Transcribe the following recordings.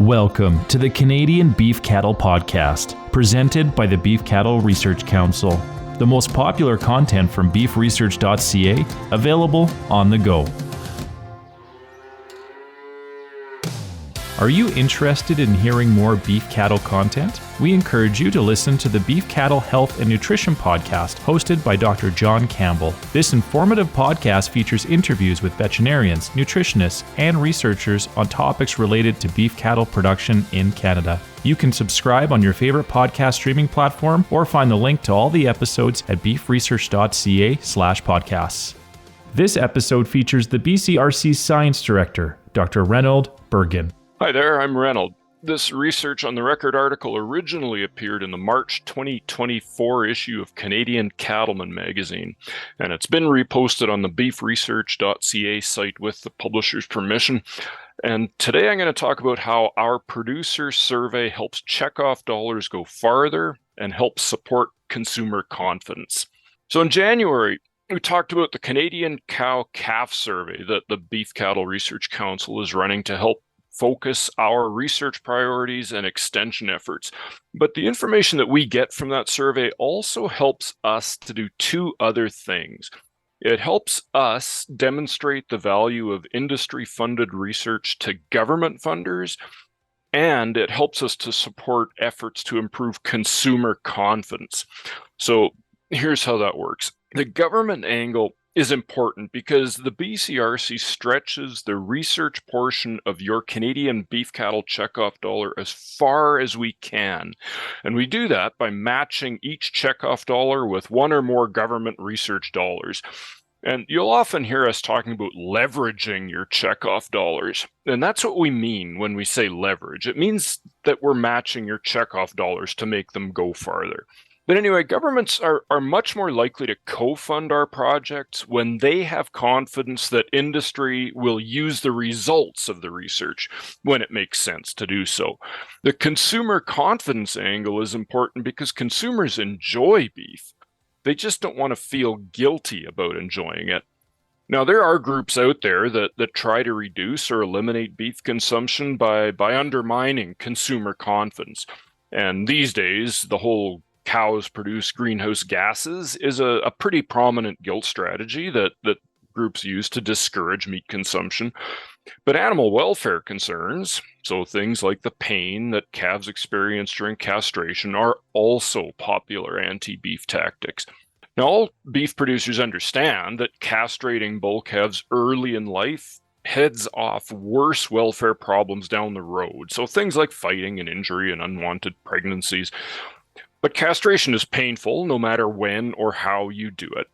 Welcome to the Canadian Beef Cattle Podcast, presented by the Beef Cattle Research Council. The most popular content from beefresearch.ca, available on the go. Are you interested in hearing more beef cattle content? We encourage you to listen to the Beef Cattle Health and Nutrition Podcast, hosted by Dr. John Campbell. This informative podcast features interviews with veterinarians, nutritionists, and researchers on topics related to beef cattle production in Canada. You can subscribe on your favorite podcast streaming platform or find the link to all the episodes at beefresearch.ca/podcasts. This episode features the BCRC Science Director, Dr. Reynold Bergen. Hi there, I'm Reynold. This Research on the Record article originally appeared in the March 2024 issue of Canadian Cattleman magazine, and it's been reposted on the beefresearch.ca site with the publisher's permission. And today I'm going to talk about how our producer survey helps checkoff dollars go farther and helps support consumer confidence. So in January, we talked about the Canadian Cow-Calf survey that the Beef Cattle Research Council is running to help focus our research priorities and extension efforts. But the information that we get from that survey also helps us to do two other things. It helps us demonstrate the value of industry-funded research to government funders, and it helps us to support efforts to improve consumer confidence. So here's how that works. The government angle is important because the BCRC stretches the research portion of your Canadian beef cattle checkoff dollar as far as we can. And we do that by matching each checkoff dollar with one or more government research dollars. And you'll often hear us talking about leveraging your checkoff dollars. And that's what we mean when we say leverage. It means that we're matching your checkoff dollars to make them go farther. But anyway, governments are much more likely to co-fund our projects when they have confidence that industry will use the results of the research when it makes sense to do so. The consumer confidence angle is important because consumers enjoy beef. They just don't want to feel guilty about enjoying it. Now, there are groups out there that try to reduce or eliminate beef consumption by undermining consumer confidence. And these days, the whole cows produce greenhouse gases is a pretty prominent guilt strategy that groups use to discourage meat consumption. But animal welfare concerns, so things like the pain that calves experience during castration, are also popular anti-beef tactics. Now, all beef producers understand that castrating bull calves early in life heads off worse welfare problems down the road. So things like fighting and injury and unwanted pregnancies. But castration is painful no matter when or how you do it.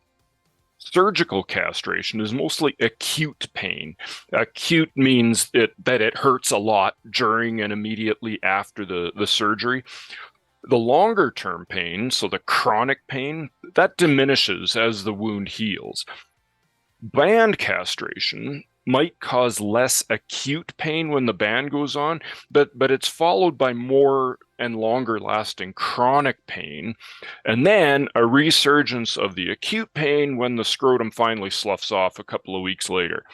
Surgical castration is mostly acute pain. Acute means that it hurts a lot during and immediately after the surgery. The longer term pain, so the chronic pain, that diminishes as the wound heals. Band castration might cause less acute pain when the band goes on, but it's followed by more and longer lasting chronic pain, and then a resurgence of the acute pain when the scrotum finally sloughs off a couple of weeks later.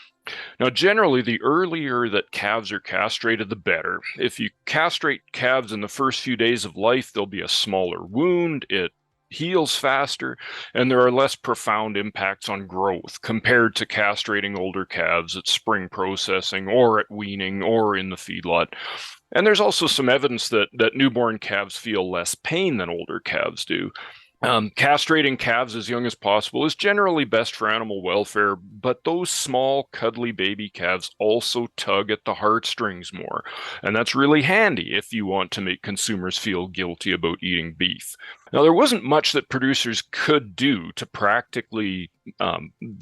Now, generally, the earlier that calves are castrated, the better. If you castrate calves in the first few days of life, there'll be a smaller wound, it heals faster, and there are less profound impacts on growth compared to castrating older calves at spring processing or at weaning or in the feedlot. And there's also some evidence that newborn calves feel less pain than older calves do. Castrating calves as young as possible is generally best for animal welfare, but those small, cuddly baby calves also tug at the heartstrings more. And that's really handy if you want to make consumers feel guilty about eating beef. Now, there wasn't much that producers could do to practically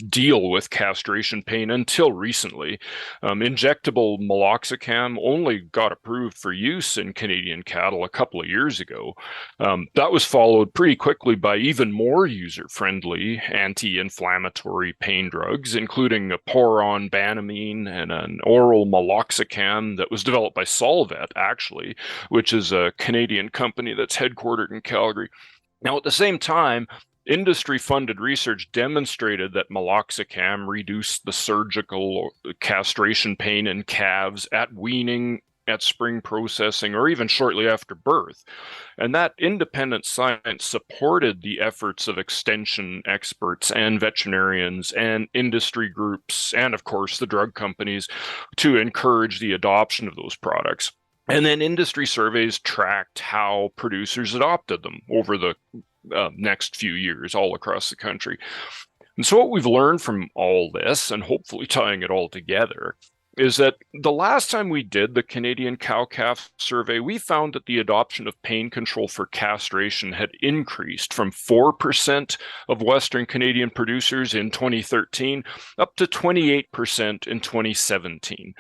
deal with castration pain until recently. Injectable meloxicam only got approved for use in Canadian cattle a couple of years ago. That was followed pretty quickly by even more user-friendly anti-inflammatory pain drugs, including a pour-on Banamine and an oral meloxicam that was developed by Solvet, actually, which is a Canadian company that's headquartered in Calgary. Now, at the same time, industry-funded research demonstrated that meloxicam reduced the surgical castration pain in calves at weaning at spring processing or even shortly after birth. And that independent science supported the efforts of extension experts and veterinarians and industry groups and, of course, the drug companies to encourage the adoption of those products. And then industry surveys tracked how producers adopted them over the next few years all across the country. And so what we've learned from all this, and hopefully tying it all together, is that the last time we did the Canadian cow-calf survey, we found that the adoption of pain control for castration had increased from 4% of Western Canadian producers in 2013 up to 28% in 2017.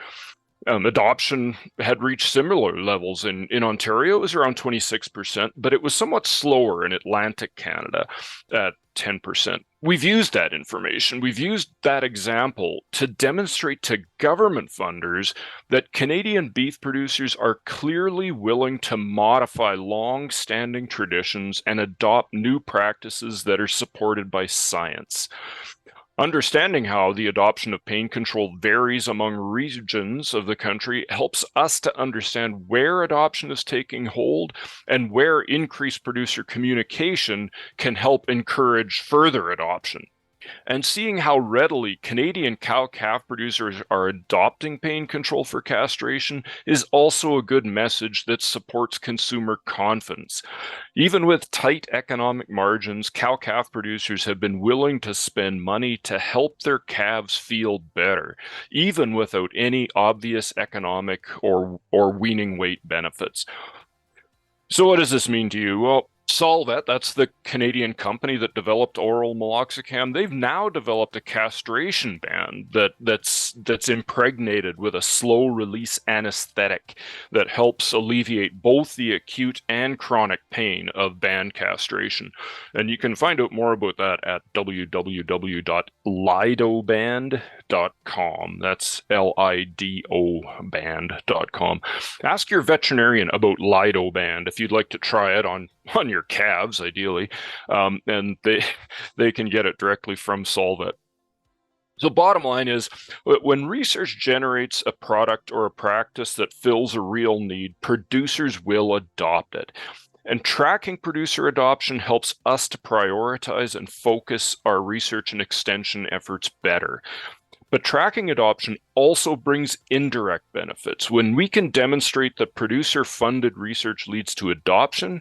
Adoption had reached similar levels in Ontario. It was around 26%, but it was somewhat slower in Atlantic Canada at 10%. We've used that information. We've used that example to demonstrate to government funders that Canadian beef producers are clearly willing to modify long-standing traditions and adopt new practices that are supported by science. Understanding how the adoption of pain control varies among regions of the country helps us to understand where adoption is taking hold and where increased producer communication can help encourage further adoption. And seeing how readily Canadian cow-calf producers are adopting pain control for castration is also a good message that supports consumer confidence. Even with tight economic margins, cow-calf producers have been willing to spend money to help their calves feel better, even without any obvious economic or weaning weight benefits. So what does this mean to you? Well, Solvet, that's the Canadian company that developed oral meloxicam. They've now developed a castration band that's impregnated with a slow-release anesthetic that helps alleviate both the acute and chronic pain of band castration. And you can find out more about that at lidoband.com. That's LIDO band.com. Ask your veterinarian about Lidoband if you'd like to try it on your calves, ideally, and they can get it directly from Solvet. So bottom line is, when research generates a product or a practice that fills a real need, producers will adopt it. And tracking producer adoption helps us to prioritize and focus our research and extension efforts better. But tracking adoption also brings indirect benefits. When we can demonstrate that producer-funded research leads to adoption,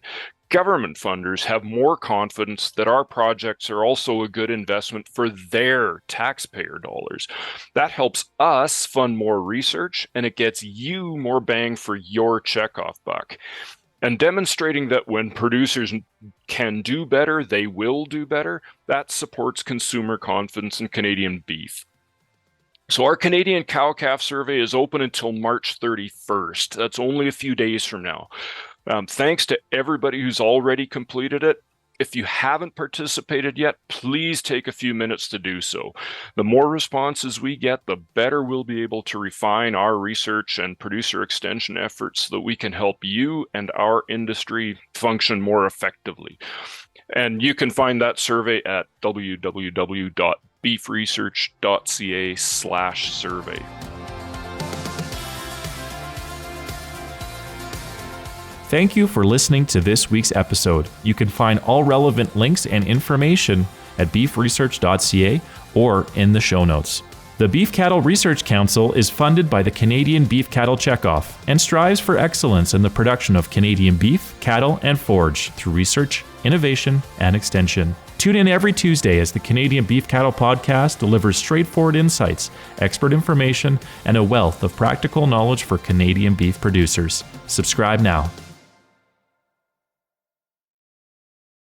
government funders have more confidence that our projects are also a good investment for their taxpayer dollars. That helps us fund more research, and it gets you more bang for your checkoff buck. And demonstrating that when producers can do better, they will do better, that supports consumer confidence in Canadian beef. So our Canadian cow-calf survey is open until March 31st. That's only a few days from now. Thanks to everybody who's already completed it. If you haven't participated yet, please take a few minutes to do so. The more responses we get, the better we'll be able to refine our research and producer extension efforts so that we can help you and our industry function more effectively. And you can find that survey at www.beefresearch.ca/survey. Thank you for listening to this week's episode. You can find all relevant links and information at beefresearch.ca or in the show notes. The Beef Cattle Research Council is funded by the Canadian Beef Cattle Checkoff and strives for excellence in the production of Canadian beef, cattle, and forage through research, innovation, and extension. Tune in every Tuesday as the Canadian Beef Cattle Podcast delivers straightforward insights, expert information, and a wealth of practical knowledge for Canadian beef producers. Subscribe now.